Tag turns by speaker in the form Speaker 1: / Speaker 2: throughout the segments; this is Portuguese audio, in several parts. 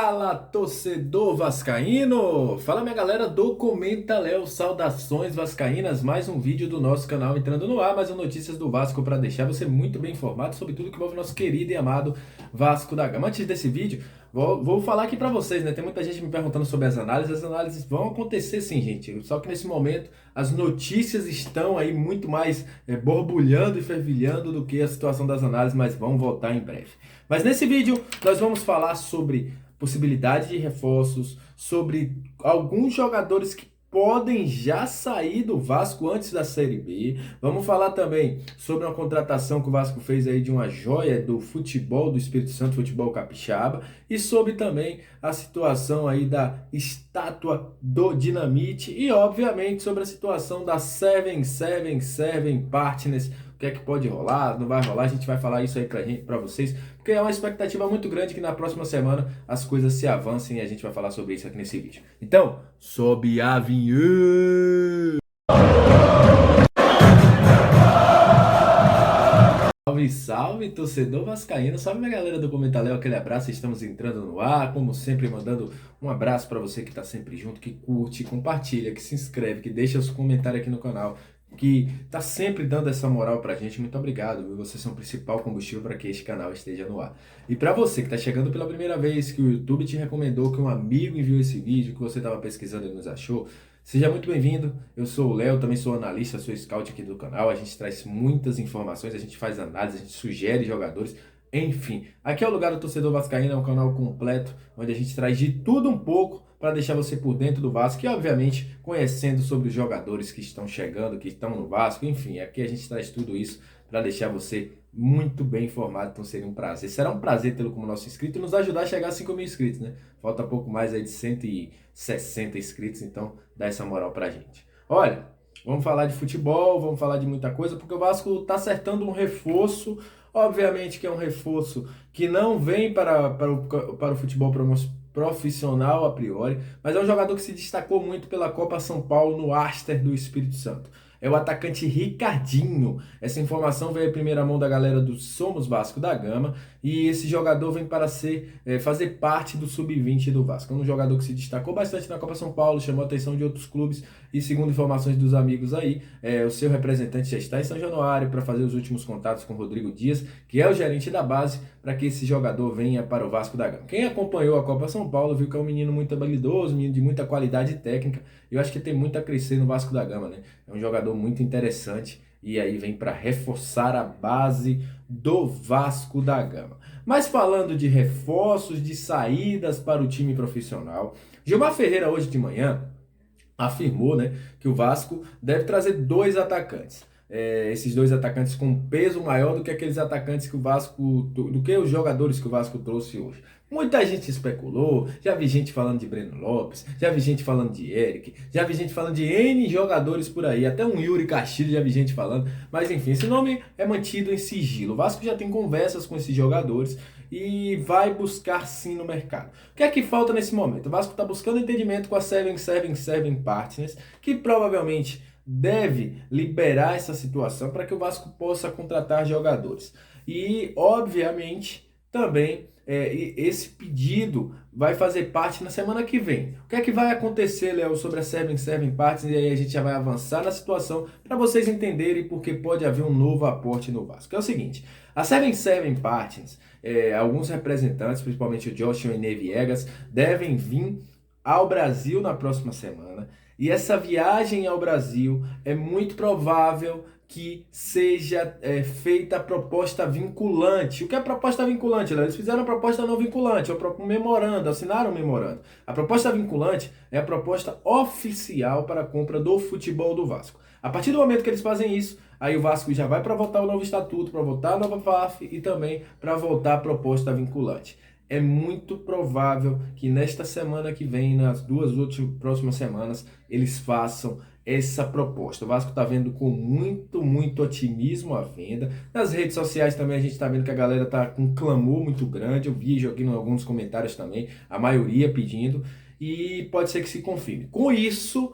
Speaker 1: Fala, torcedor vascaíno! Fala, minha galera do Comenta Léo, saudações vascaínas, mais um vídeo do nosso canal entrando no ar, mais um Notícias do Vasco para deixar você muito bem informado sobre tudo que envolve nosso querido e amado Vasco da Gama. Antes desse vídeo, vou falar aqui para vocês, né? Tem muita gente me perguntando sobre as análises vão acontecer sim, gente, só que nesse momento as notícias estão aí muito mais borbulhando e fervilhando do que a situação das análises, mas vão voltar em breve. Mas nesse vídeo nós vamos falar sobre possibilidade de reforços, sobre alguns jogadores que podem já sair do Vasco antes da Série B. Vamos falar também sobre uma contratação que o Vasco fez aí de uma joia do futebol do Espírito Santo, futebol capixaba, e sobre também a situação aí da estátua do Dinamite e obviamente sobre a situação da 777 Partners. O que é que pode rolar, não vai rolar, a gente vai falar isso aí pra vocês, porque é uma expectativa muito grande que na próxima semana as coisas se avancem e a gente vai falar sobre isso aqui nesse vídeo. Então, sobe a vinheta! Salve, salve, torcedor vascaíno, salve minha galera do Comentário, aquele abraço, estamos entrando no ar, como sempre mandando um abraço para você que está sempre junto, que curte, compartilha, que se inscreve, que deixa os comentários aqui no canal, que tá sempre dando essa moral pra gente. Muito obrigado, viu? Vocês são o principal combustível para que este canal esteja no ar. E para você que tá chegando pela primeira vez, que o YouTube te recomendou, que um amigo enviou esse vídeo, que você estava pesquisando e nos achou, seja muito bem-vindo. Eu sou o Léo, também sou analista, sou scout aqui do canal. A gente traz muitas informações, a gente faz análise, a gente sugere jogadores. Enfim, aqui é o lugar do torcedor vascaíno, é um canal completo, onde a gente traz de tudo um pouco para deixar você por dentro do Vasco e, obviamente, conhecendo sobre os jogadores que estão chegando, que estão no Vasco. Enfim, aqui a gente traz tudo isso para deixar você muito bem informado, então seria um prazer. Será um prazer tê-lo como nosso inscrito e nos ajudar a chegar a 5 mil inscritos, né? Falta pouco mais aí de 160 inscritos, então dá essa moral pra gente. Olha, vamos falar de futebol, vamos falar de muita coisa, porque o Vasco está acertando um reforço. Obviamente que é um reforço que não vem para o futebol profissional a priori, mas é um jogador que se destacou muito pela Copa São Paulo no Aster do Espírito Santo. É o atacante Ricardinho. Essa informação veio em primeira mão da galera do Somos Vasco da Gama e esse jogador vem para fazer parte do sub-20 do Vasco. É um jogador que se destacou bastante na Copa São Paulo, chamou a atenção de outros clubes e, segundo informações dos amigos aí, o seu representante já está em São Januário para fazer os últimos contatos com o Rodrigo Dias, que é o gerente da base, para que esse jogador venha para o Vasco da Gama. Quem acompanhou a Copa São Paulo viu que é um menino muito habilidoso, um menino de muita qualidade técnica. Eu acho que tem muito a crescer no Vasco da Gama, né? É um jogador muito interessante e aí vem para reforçar a base do Vasco da Gama. Mas falando de reforços, de saídas para o time profissional, Gilmar Ferreira hoje de manhã afirmou, né, que o Vasco deve trazer dois atacantes. Esses dois atacantes com peso maior do que aqueles atacantes que o Vasco, do que os jogadores que o Vasco trouxe hoje. Muita gente especulou, já vi gente falando de Breno Lopes, já vi gente falando de Eric, já vi gente falando de N jogadores por aí, até um Yuri Castilho já vi gente falando, mas enfim, esse nome é mantido em sigilo. O Vasco já tem conversas com esses jogadores e vai buscar sim no mercado. O que é que falta nesse momento? O Vasco está buscando entendimento com a 777 Partners, que provavelmente deve liberar essa situação para que o Vasco possa contratar jogadores. E, obviamente, também esse pedido vai fazer parte na semana que vem. O que é que vai acontecer, Léo, sobre a 777 Partners? E aí a gente já vai avançar na situação para vocês entenderem porque pode haver um novo aporte no Vasco. É o seguinte, a 777 Partners, alguns representantes, principalmente o Joshua e Ney Viegas, devem vir ao Brasil na próxima semana. E essa viagem ao Brasil é muito provável que seja feita a proposta vinculante. O que é proposta vinculante? Eles fizeram a proposta não vinculante, um memorando, assinaram um memorando. A proposta vinculante é a proposta oficial para a compra do futebol do Vasco. A partir do momento que eles fazem isso, aí o Vasco já vai para votar o novo estatuto, para votar a nova FAF e também para votar a proposta vinculante. É muito provável que nesta semana que vem, nas duas próximas semanas, eles façam essa proposta. O Vasco está vendo com muito otimismo a venda. Nas redes sociais também a gente está vendo que a galera está com um clamor muito grande. Eu vi aqui em alguns comentários também, a maioria pedindo. E pode ser que se confirme. Com isso,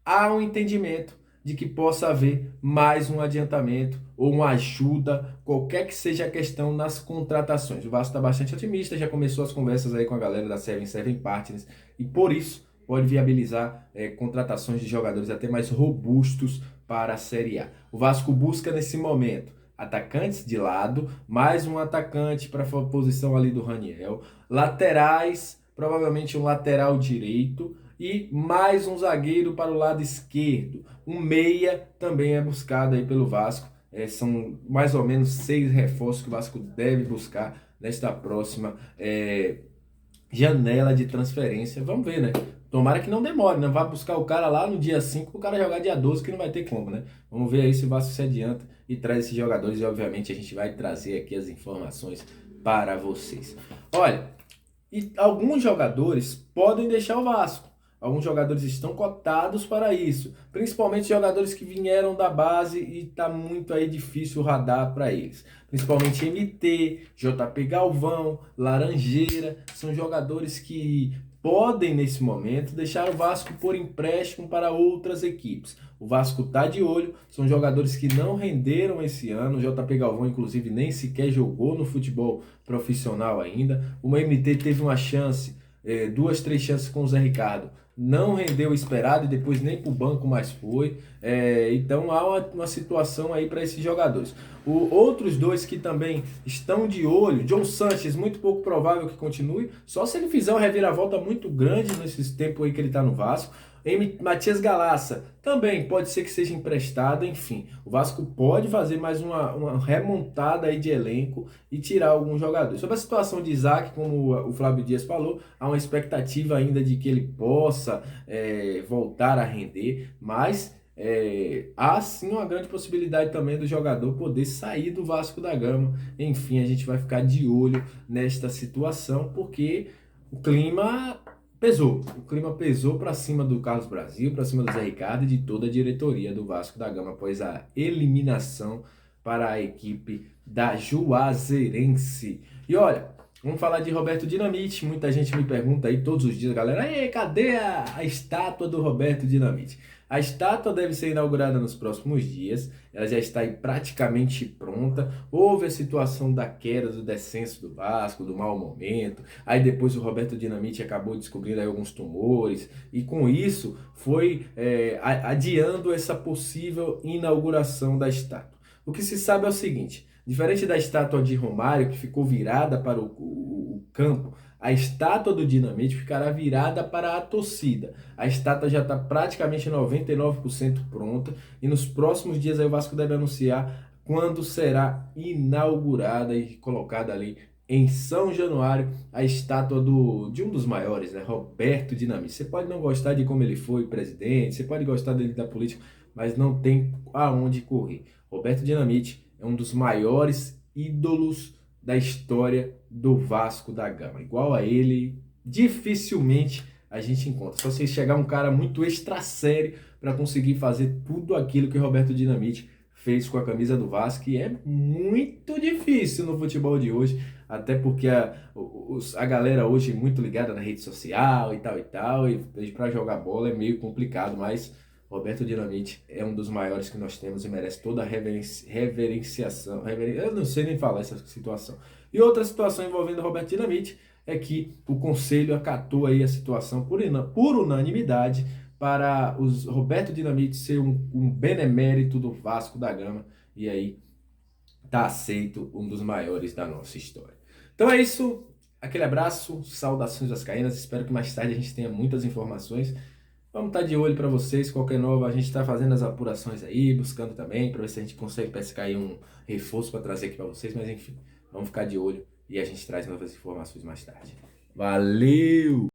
Speaker 1: há um entendimento de que possa haver mais um adiantamento ou uma ajuda, qualquer que seja a questão nas contratações. O Vasco está bastante otimista, já começou as conversas aí com a galera da Seven Partners e por isso pode viabilizar contratações de jogadores até mais robustos para a Série A. O Vasco busca nesse momento atacantes de lado, mais um atacante para a posição ali do Raniel, laterais, provavelmente um lateral direito e mais um zagueiro para o lado esquerdo. Um meia também é buscado aí pelo Vasco. São mais ou menos 6 reforços que o Vasco deve buscar nesta próxima janela de transferência. Vamos ver, né? Tomara que não demore, né? Vai buscar o cara lá no dia 5, o cara jogar dia 12, que não vai ter como, né? Vamos ver aí se o Vasco se adianta e traz esses jogadores e, obviamente, a gente vai trazer aqui as informações para vocês. Olha, e alguns jogadores podem deixar o Vasco. Alguns jogadores estão cotados para isso, principalmente jogadores que vieram da base e está muito aí difícil o radar para eles. Principalmente MT, JP Galvão, Laranjeira, são jogadores que podem nesse momento deixar o Vasco por empréstimo para outras equipes. O Vasco está de olho, são jogadores que não renderam esse ano. O JP Galvão, inclusive, nem sequer jogou no futebol profissional ainda. O MT teve uma chance, 2, 3 chances com o Zé Ricardo, não rendeu o esperado e depois nem para o banco mais foi. Então há uma situação aí para esses jogadores. Outros dois que também estão de olho, John Sanches, muito pouco provável que continue, só se ele fizer uma reviravolta muito grande nesse tempo aí que ele está no Vasco. Matias Galassa também pode ser que seja emprestado, enfim. O Vasco pode fazer mais uma remontada aí de elenco e tirar alguns jogadores. Sobre a situação de Isaac, como o Flávio Dias falou, há uma expectativa ainda de que ele possa voltar a render, mas há sim uma grande possibilidade também do jogador poder sair do Vasco da Gama. Enfim, a gente vai ficar de olho nesta situação, porque o clima pesou para cima do Carlos Brasil, para cima do Zé Ricardo e de toda a diretoria do Vasco da Gama após a eliminação para a equipe da Juazeirense. E olha, vamos falar de Roberto Dinamite. Muita gente me pergunta aí todos os dias, galera, cadê a estátua do Roberto Dinamite? A estátua deve ser inaugurada nos próximos dias, ela já está aí praticamente pronta. Houve a situação da queda, do descenso do Vasco, do mau momento, aí depois o Roberto Dinamite acabou descobrindo aí alguns tumores, e com isso foi adiando essa possível inauguração da estátua. O que se sabe é o seguinte, diferente da estátua de Romário, que ficou virada para o campo, a estátua do Dinamite ficará virada para a torcida. A estátua já está praticamente 99% pronta e nos próximos dias aí o Vasco deve anunciar quando será inaugurada e colocada ali em São Januário a estátua de um dos maiores, né, Roberto Dinamite. Você pode não gostar de como ele foi presidente, você pode gostar dele da política, mas não tem aonde correr. Roberto Dinamite é um dos maiores ídolos da história do Vasco da Gama. Igual a ele, dificilmente a gente encontra. Só se chegar um cara muito extra sério para conseguir fazer tudo aquilo que Roberto Dinamite fez com a camisa do Vasco, e é muito difícil no futebol de hoje, até porque a galera hoje é muito ligada na rede social e tal, e para jogar bola é meio complicado, mas Roberto Dinamite é um dos maiores que nós temos e merece toda a reverenciação. Eu não sei nem falar essa situação. E outra situação envolvendo Roberto Dinamite é que o Conselho acatou aí a situação por unanimidade para os Roberto Dinamite ser um benemérito do Vasco da Gama. E aí tá aceito, um dos maiores da nossa história. Então é isso. Aquele abraço, saudações vascaínas. Espero que mais tarde a gente tenha muitas informações. Vamos estar de olho para vocês, qualquer nova, a gente está fazendo as apurações aí, buscando também, para ver se a gente consegue pescar aí um reforço para trazer aqui para vocês, mas enfim, vamos ficar de olho e a gente traz novas informações mais tarde. Valeu!